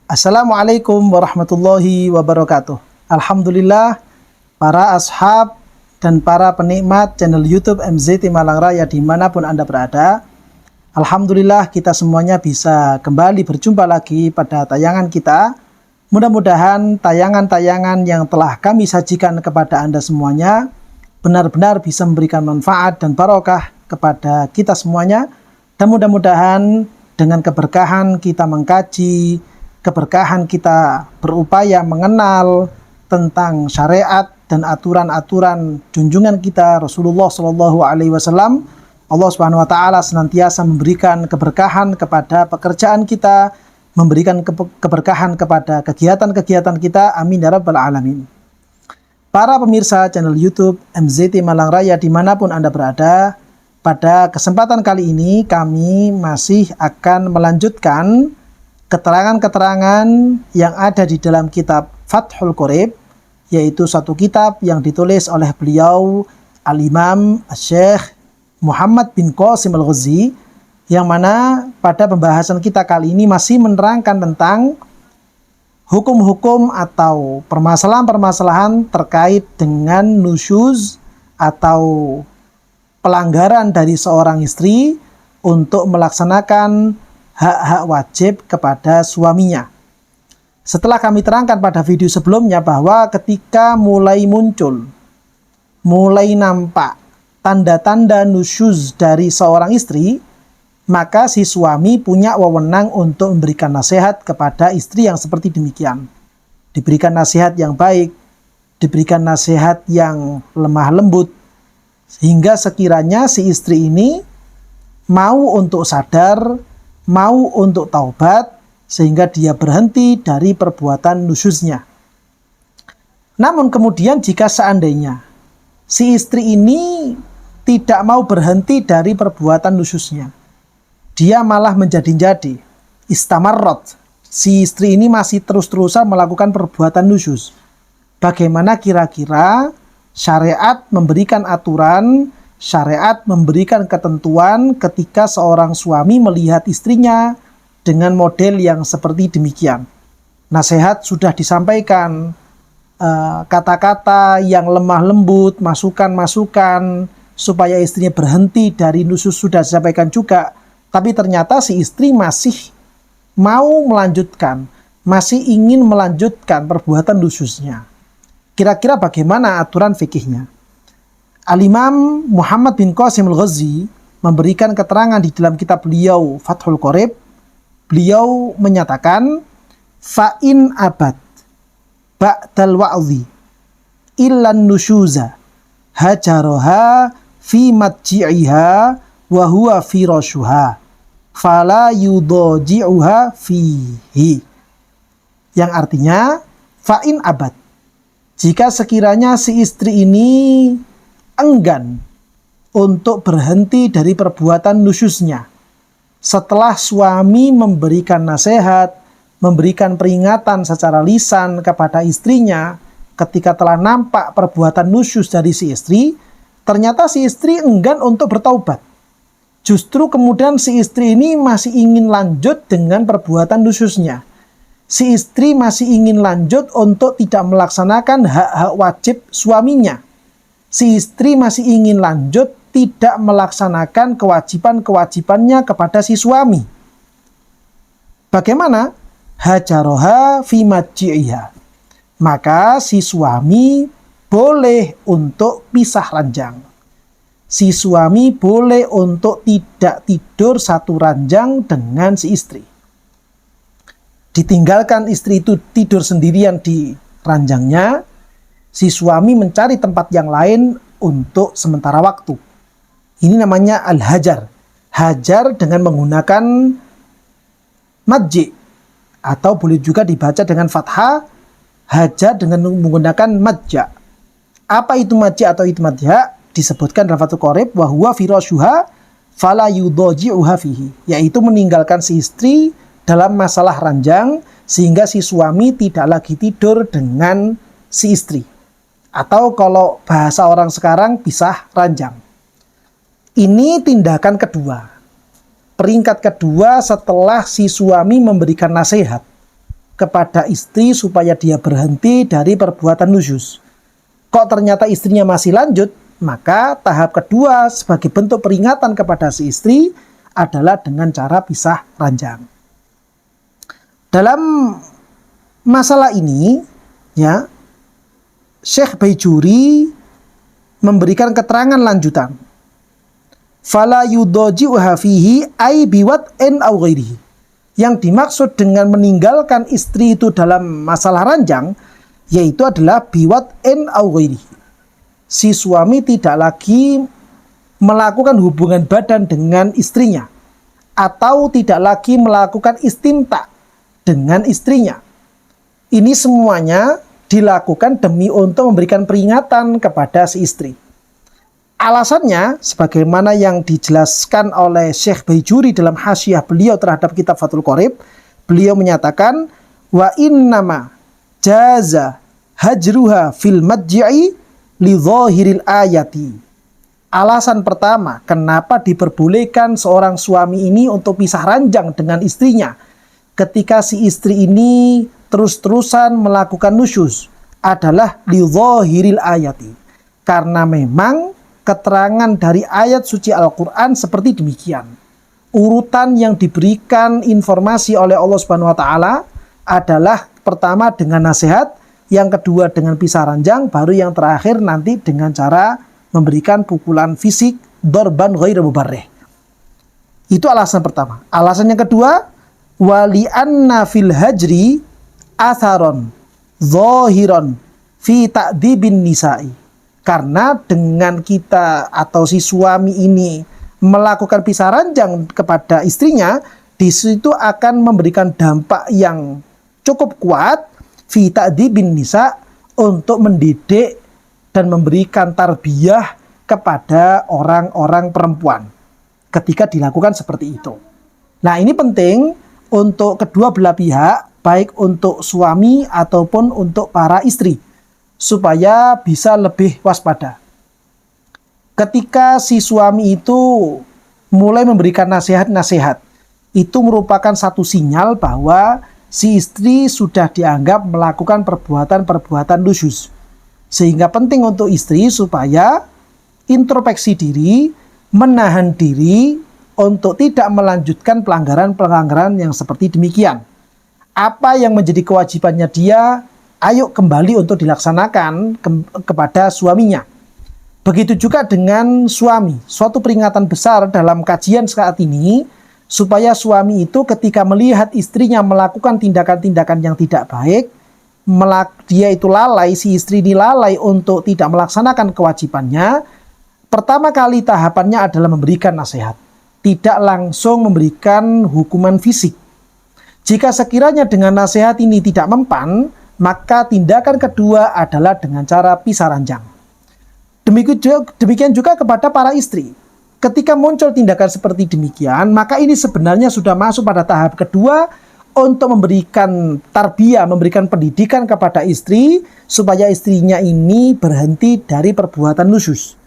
Assalamualaikum warahmatullahi wabarakatuh. Alhamdulillah, para ashab dan para penikmat channel YouTube MZT Malang Raya dimanapun Anda berada. Alhamdulillah kita semuanya bisa kembali berjumpa lagi pada tayangan kita. Mudah-mudahan tayangan-tayangan yang telah kami sajikan kepada Anda semuanya benar-benar bisa memberikan manfaat dan barokah kepada kita semuanya. Dan mudah-mudahan dengan keberkahan kita mengkaji, keberkahan kita berupaya mengenal tentang syariat dan aturan-aturan junjungan kita Rasulullah Shallallahu Alaihi Wasallam, Allah Subhanahu Wa Taala senantiasa memberikan keberkahan kepada pekerjaan kita, memberikan keberkahan kepada kegiatan-kegiatan kita. Amin ya rabbal alamin. Para pemirsa channel YouTube MZT Malang Raya dimanapun Anda berada, pada kesempatan kali ini kami masih akan melanjutkan keterangan-keterangan yang ada di dalam kitab Fathul Qorib, yaitu satu kitab yang ditulis oleh beliau Al-Imam Syekh Muhammad bin Qasim Al-Ghazi, yang mana pada pembahasan kita kali ini masih menerangkan tentang hukum-hukum atau permasalahan-permasalahan terkait dengan nusyuz atau pelanggaran dari seorang istri untuk melaksanakan hak-hak wajib kepada suaminya. Setelah kami terangkan pada video sebelumnya bahwa ketika mulai muncul, mulai nampak tanda-tanda nusyuz dari seorang istri, maka si suami punya wewenang untuk memberikan nasihat kepada istri yang seperti demikian. Diberikan nasihat yang baik, diberikan nasihat yang lemah lembut, sehingga sekiranya si istri ini mau untuk sadar, mau untuk taubat, sehingga dia berhenti dari perbuatan nusyuznya. Namun kemudian jika seandainya si istri ini tidak mau berhenti dari perbuatan nusyuznya, dia malah menjadi-jadi, istamarrot, si istri ini masih terus-terusan melakukan perbuatan nusyuz. Bagaimana kira-kira syariat memberikan aturan, syariat memberikan ketentuan ketika seorang suami melihat istrinya dengan model yang seperti demikian? Nasihat sudah disampaikan, kata-kata yang lemah lembut, masukan-masukan supaya istrinya berhenti dari nusyuz sudah disampaikan juga, tapi ternyata si istri masih mau melanjutkan, masih ingin melanjutkan perbuatan nusyuznya. Kira-kira bagaimana aturan fikihnya? Al-Imam Muhammad bin Qasim Al-Ghazi memberikan keterangan di dalam kitab beliau Fathul Qorib. Beliau menyatakan, fa'in abad ba'dal wa'zi illan nusyuza hajaroha fi madji'iha wa huwa firashuha fala yudaji'uha fihi. Yang artinya, fa'in abad, jika sekiranya si istri ini enggan untuk berhenti dari perbuatan nusyuznya setelah suami memberikan nasihat, memberikan peringatan secara lisan kepada istrinya ketika telah nampak perbuatan nusyuz dari si istri, ternyata si istri enggan untuk bertaubat. Justru kemudian si istri ini masih ingin lanjut dengan perbuatan nusyuznya. Si istri masih ingin lanjut untuk tidak melaksanakan hak-hak wajib suaminya. Si istri masih ingin lanjut tidak melaksanakan kewajiban-kewajibannya kepada si suami. Bagaimana? Hajaroha fi madji'iha. Maka si suami boleh untuk pisah ranjang. Si suami boleh untuk tidak tidur satu ranjang dengan si istri. Ditinggalkan istri itu tidur sendirian di ranjangnya, si suami mencari tempat yang lain untuk sementara waktu. Ini namanya al-hajar. Hajar dengan menggunakan madji, atau boleh juga dibaca dengan fathah, hajar dengan menggunakan madja. Apa itu madja atau itu madja? Disebutkan dalam Fathul Qorib, wa huwa firashuha fala yudaji'uha fihi, yaitu meninggalkan si istri dalam masalah ranjang sehingga si suami tidak lagi tidur dengan si istri. Atau kalau bahasa orang sekarang, pisah ranjang. Ini tindakan kedua. Peringkat kedua setelah si suami memberikan nasihat. kepada istri supaya dia berhenti dari perbuatan nusyuz. Kok ternyata istrinya masih lanjut, maka tahap kedua sebagai bentuk peringatan kepada si istri adalah dengan cara pisah ranjang. Dalam masalah ini, ya, Syekh Baijuri memberikan keterangan lanjutan. Fala yudaji'uha fihi ay biwat'in aw ghairihi. Yang dimaksud dengan meninggalkan istri itu dalam masalah ranjang yaitu adalah biwat'in aw ghairihi. Si suami tidak lagi melakukan hubungan badan dengan istrinya atau tidak lagi melakukan istimta dengan istrinya. Ini semuanya dilakukan demi untuk memberikan peringatan kepada si istri. Alasannya, sebagaimana yang dijelaskan oleh Syekh Baijuri dalam hasyiah beliau terhadap kitab Fathul Qorib, beliau menyatakan, wa innama jaza hajruha fil madji'i li dhahiril ayati. Alasan pertama, kenapa diperbolehkan seorang suami ini untuk pisah ranjang dengan istrinya ketika si istri ini terus-terusan melakukan nusyuz adalah li dhahiril ayati. Karena memang keterangan dari ayat suci Al-Quran seperti demikian. Urutan yang diberikan informasi oleh Allah Subhanahu wa Ta'ala adalah pertama dengan nasihat, yang kedua dengan pisah ranjang, baru yang terakhir nanti dengan cara memberikan pukulan fisik, dorban ghairu mubarrih. Itu alasan pertama. Alasan yang kedua, wali anna fil hajri atharon zahiron fi ta'dibin nisa'i. Karena dengan kita atau si suami ini melakukan pisah ranjang kepada istrinya, di situ akan memberikan dampak yang cukup kuat fi ta'dibin nisa, untuk mendidik dan memberikan tarbiyah kepada orang-orang perempuan ketika dilakukan seperti itu. Nah, ini penting untuk kedua belah pihak, baik untuk suami ataupun untuk para istri, supaya bisa lebih waspada. Ketika si suami itu mulai memberikan nasihat-nasihat, itu merupakan satu sinyal bahwa si istri sudah dianggap melakukan perbuatan-perbuatan nusyuz. Sehingga penting untuk istri supaya introspeksi diri, menahan diri untuk tidak melanjutkan pelanggaran-pelanggaran yang seperti demikian. Apa yang menjadi kewajibannya dia, ayo kembali untuk dilaksanakan kepada suaminya. Begitu juga dengan suami. Suatu peringatan besar dalam kajian saat ini, supaya suami itu ketika melihat istrinya melakukan tindakan-tindakan yang tidak baik, dia itu lalai, si istri ini lalai untuk tidak melaksanakan kewajibannya, pertama kali tahapannya adalah memberikan nasihat. Tidak langsung memberikan hukuman fisik. Jika sekiranya dengan nasihat ini tidak mempan, maka tindakan kedua adalah dengan cara pisah ranjang. Demikian juga kepada para istri. Ketika muncul tindakan seperti demikian, maka ini sebenarnya sudah masuk pada tahap kedua untuk memberikan tarbiyah, memberikan pendidikan kepada istri, supaya istrinya ini berhenti dari perbuatan nusyuz.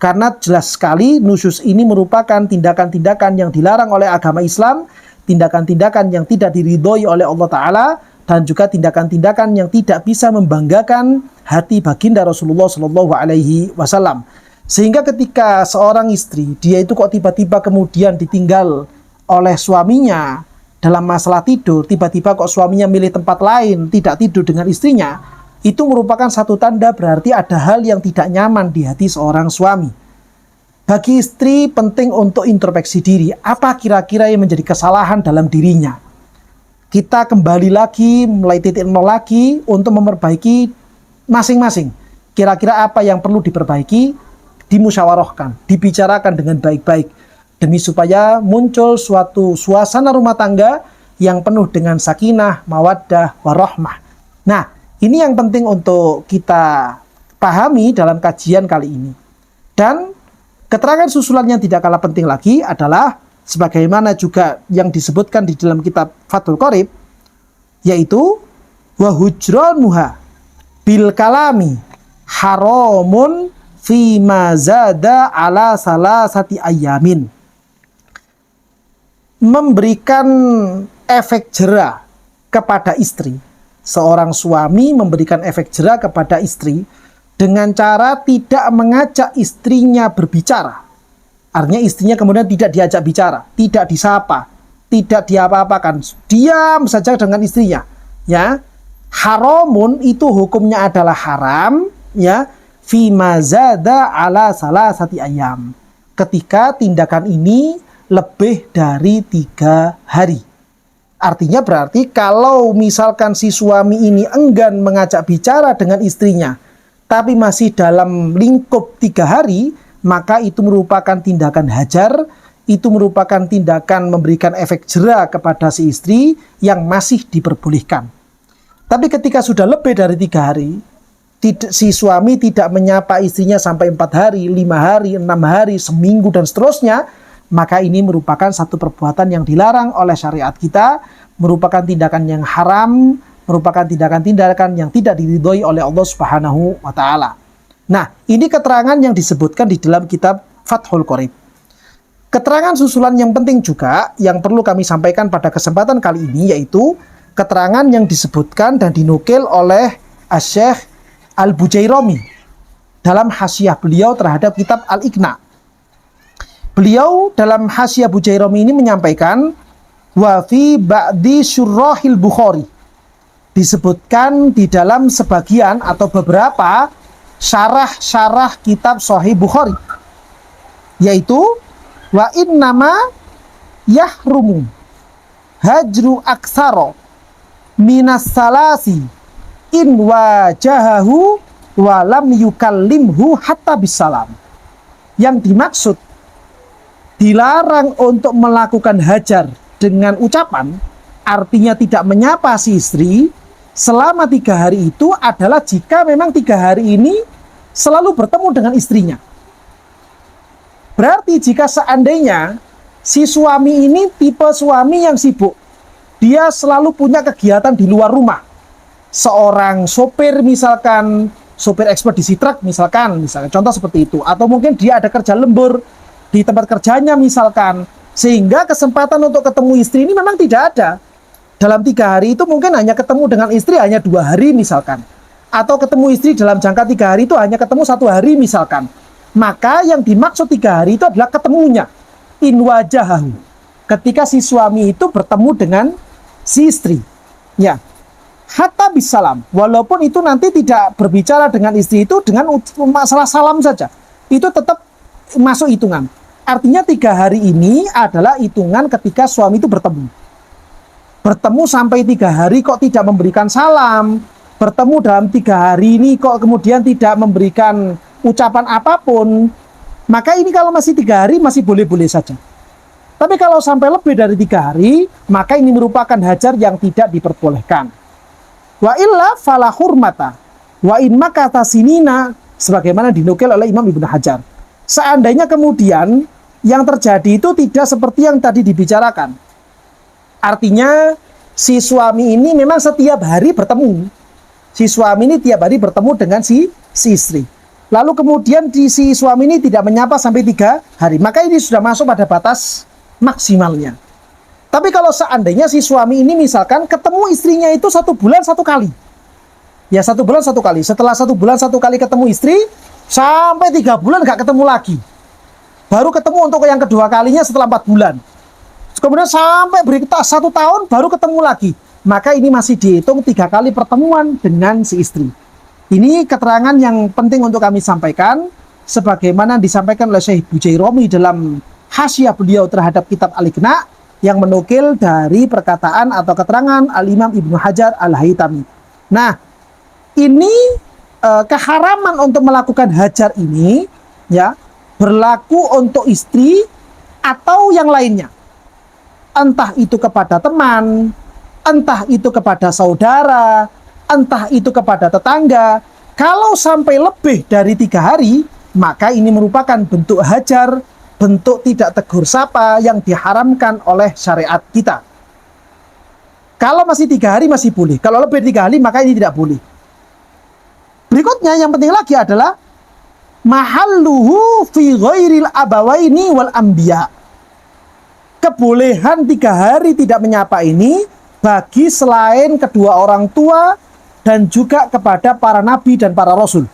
Karena jelas sekali nusyuz ini merupakan tindakan-tindakan yang dilarang oleh agama Islam, tindakan-tindakan yang tidak diridhoi oleh Allah Ta'ala, dan juga tindakan-tindakan yang tidak bisa membanggakan hati baginda Rasulullah SAW. Sehingga ketika seorang istri, dia itu kok tiba-tiba kemudian ditinggal oleh suaminya dalam masalah tidur, tiba-tiba kok suaminya milih tempat lain, tidak tidur dengan istrinya, itu merupakan satu tanda berarti ada hal yang tidak nyaman di hati seorang suami. Bagi istri penting untuk introspeksi diri, apa kira-kira yang menjadi kesalahan dalam dirinya. Kita kembali lagi, mulai titik nol lagi untuk memperbaiki masing-masing. Kira-kira apa yang perlu diperbaiki, dimusyawarahkan, dibicarakan dengan baik-baik, demi supaya muncul suatu suasana rumah tangga yang penuh dengan sakinah, mawaddah, warahmah. Nah, ini yang penting untuk kita pahami dalam kajian kali ini. Dan keterangan susulan yang tidak kalah penting lagi adalah sebagaimana juga yang disebutkan di dalam kitab Fathul Qorib, yaitu wa hujranuha bil kalami haramun fi ma zada ala salasati ayamin. Memberikan efek jera kepada istri. Seorang suami memberikan efek jera kepada istri dengan cara tidak mengajak istrinya berbicara. Artinya istrinya kemudian tidak diajak bicara, tidak disapa, tidak diapa-apakan, diam saja dengan istrinya. Ya, haramun itu hukumnya adalah haram. Ya, fima zada ala salasati ayam. Ketika tindakan ini lebih dari 3 hari. Artinya berarti kalau misalkan si suami ini enggan mengajak bicara dengan istrinya, tapi masih dalam lingkup 3 hari, maka itu merupakan tindakan hajar, itu merupakan tindakan memberikan efek jera kepada si istri yang masih diperbolehkan. Tapi ketika sudah lebih dari 3 hari, si suami tidak menyapa istrinya sampai 4 hari, 5 hari, 6 hari, seminggu, dan seterusnya, maka ini merupakan satu perbuatan yang dilarang oleh syariat kita, merupakan tindakan yang haram, merupakan tindakan-tindakan yang tidak diridhoi oleh Allah Subhanahu wa Ta'ala. Nah, ini keterangan yang disebutkan di dalam kitab Fathul Qorib. Keterangan susulan yang penting juga yang perlu kami sampaikan pada kesempatan kali ini, yaitu keterangan yang disebutkan dan dinukil oleh Asy-Syaikh Al-Bujairami dalam hasyiah beliau terhadap kitab Al-Iqna. Beliau dalam hasyiah Bujairami ini menyampaikan, wa fi ba'di syurrahil Bukhari, disebutkan di dalam sebagian atau beberapa syarah-syarah kitab Sahih Bukhari, yaitu wa innama yahrumu hajru aksaro minas salasi in wajahahu wa lam yukallimhu hatta bisalam. Yang dimaksud dilarang untuk melakukan hajar dengan ucapan, artinya tidak menyapa si istri selama 3 hari itu adalah jika memang 3 hari ini selalu bertemu dengan istrinya. Berarti jika seandainya si suami ini tipe suami yang sibuk, dia selalu punya kegiatan di luar rumah, seorang sopir misalkan, sopir ekspedisi truk misalkan contoh seperti itu, atau mungkin dia ada kerja lembur di tempat kerjanya misalkan, sehingga kesempatan untuk ketemu istri ini memang tidak ada. Dalam 3 hari itu mungkin hanya ketemu dengan istri hanya 2 hari misalkan, atau ketemu istri dalam jangka 3 hari itu hanya ketemu 1 hari misalkan. Maka yang dimaksud 3 hari itu adalah ketemunya, in wajahahu, ketika si suami itu bertemu dengan si istri, ya, hatta bisalam, walaupun itu nanti tidak berbicara dengan istri itu dengan masalah salam saja, itu tetap masuk hitungan. Artinya 3 hari ini adalah hitungan ketika suami itu bertemu sampai 3 hari kok tidak memberikan salam, bertemu dalam 3 hari ini kok kemudian tidak memberikan ucapan apapun, maka ini kalau masih 3 hari masih boleh-boleh saja. Tapi kalau sampai lebih dari 3 hari, maka ini merupakan hajar yang tidak diperbolehkan. Wa illa fala hurmata wa in makata sinina, sebagaimana dinukil oleh Imam Ibnu Hajar. Seandainya kemudian yang terjadi itu tidak seperti yang tadi dibicarakan, artinya si suami ini memang setiap hari bertemu, si suami ini tiap hari bertemu dengan si istri, lalu kemudian si suami ini tidak menyapa sampai 3 hari, maka ini sudah masuk pada batas maksimalnya. Tapi kalau seandainya si suami ini misalkan ketemu istrinya itu 1 bulan 1 kali, ya 1 bulan 1 kali, setelah 1 bulan 1 kali ketemu istri, sampai 3 bulan gak ketemu lagi, baru ketemu untuk yang kedua kalinya setelah 4 bulan, kemudian sampai berikutnya 1 tahun baru ketemu lagi, maka ini masih dihitung 3 kali pertemuan dengan si istri. Ini keterangan yang penting untuk kami sampaikan, sebagaimana disampaikan oleh Syekh Bujairami dalam hasyiah beliau terhadap kitab Al-Iqna, yang menukil dari perkataan atau keterangan Al-Imam Ibnu Hajar Al-Haytami. Nah, ini keharaman untuk melakukan hajar ini, ya, berlaku untuk istri atau yang lainnya, entah itu kepada teman, entah itu kepada saudara, entah itu kepada tetangga. Kalau sampai lebih dari 3 hari, maka ini merupakan bentuk hajar, bentuk tidak tegur sapa yang diharamkan oleh syariat kita. Kalau masih 3 hari masih boleh, kalau lebih 3 hari maka ini tidak boleh. Berikutnya yang penting lagi adalah mahalluhu fi ghairil abawaini wal anbiya. Kebolehan 3 hari tidak menyapa ini bagi selain kedua orang tua dan juga kepada para nabi dan para rasul.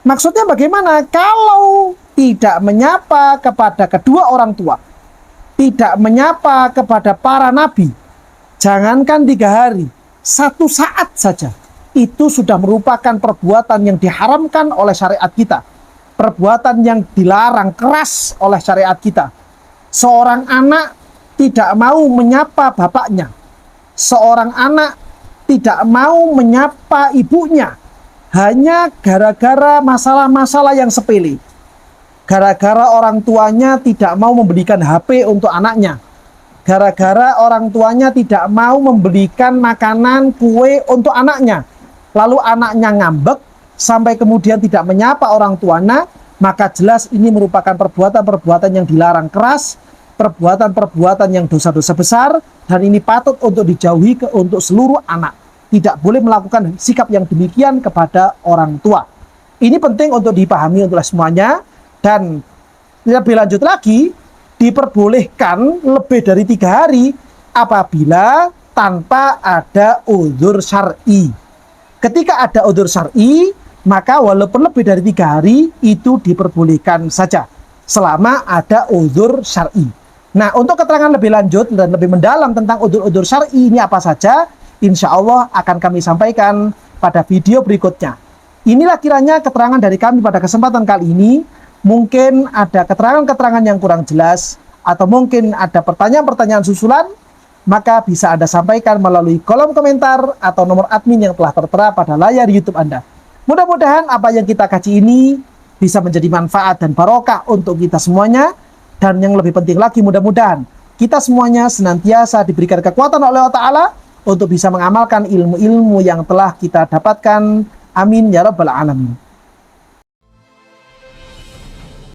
Maksudnya bagaimana? Kalau tidak menyapa kepada kedua orang tua, tidak menyapa kepada para nabi, jangankan 3 hari, 1 saat saja, itu sudah merupakan perbuatan yang diharamkan oleh syariat kita. Perbuatan yang dilarang keras oleh syariat kita. Seorang anak tidak mau menyapa bapaknya. Seorang anak tidak mau menyapa ibunya. Hanya gara-gara masalah-masalah yang sepele. Gara-gara orang tuanya tidak mau membelikan HP untuk anaknya. Gara-gara orang tuanya tidak mau membelikan makanan, kue untuk anaknya. Lalu anaknya ngambek sampai kemudian tidak menyapa orang tuanya, maka jelas ini merupakan perbuatan-perbuatan yang dilarang keras, perbuatan-perbuatan yang dosa-dosa besar, dan ini patut untuk dijauhi untuk seluruh anak. Tidak boleh melakukan sikap yang demikian kepada orang tua. Ini penting untuk dipahami oleh semuanya. Dan lebih lanjut lagi, diperbolehkan lebih dari 3 hari apabila tanpa ada uzur syar'i. Ketika ada uzur syar'i, maka walaupun lebih dari 3 hari itu diperbolehkan saja selama ada uzur syar'i. Nah, untuk keterangan lebih lanjut dan lebih mendalam tentang uzur-uzur syar'i ini apa saja, insya Allah akan kami sampaikan pada video berikutnya. Inilah kiranya keterangan dari kami pada kesempatan kali ini. Mungkin ada keterangan-keterangan yang kurang jelas, atau mungkin ada pertanyaan-pertanyaan susulan, maka bisa Anda sampaikan melalui kolom komentar atau nomor admin yang telah tertera pada layar YouTube Anda. Mudah-mudahan apa yang kita kaji ini bisa menjadi manfaat dan barokah untuk kita semuanya. Dan yang lebih penting lagi, mudah-mudahan kita semuanya senantiasa diberikan kekuatan oleh Allah Ta'ala untuk bisa mengamalkan ilmu-ilmu yang telah kita dapatkan. Amin ya rabbal alamin.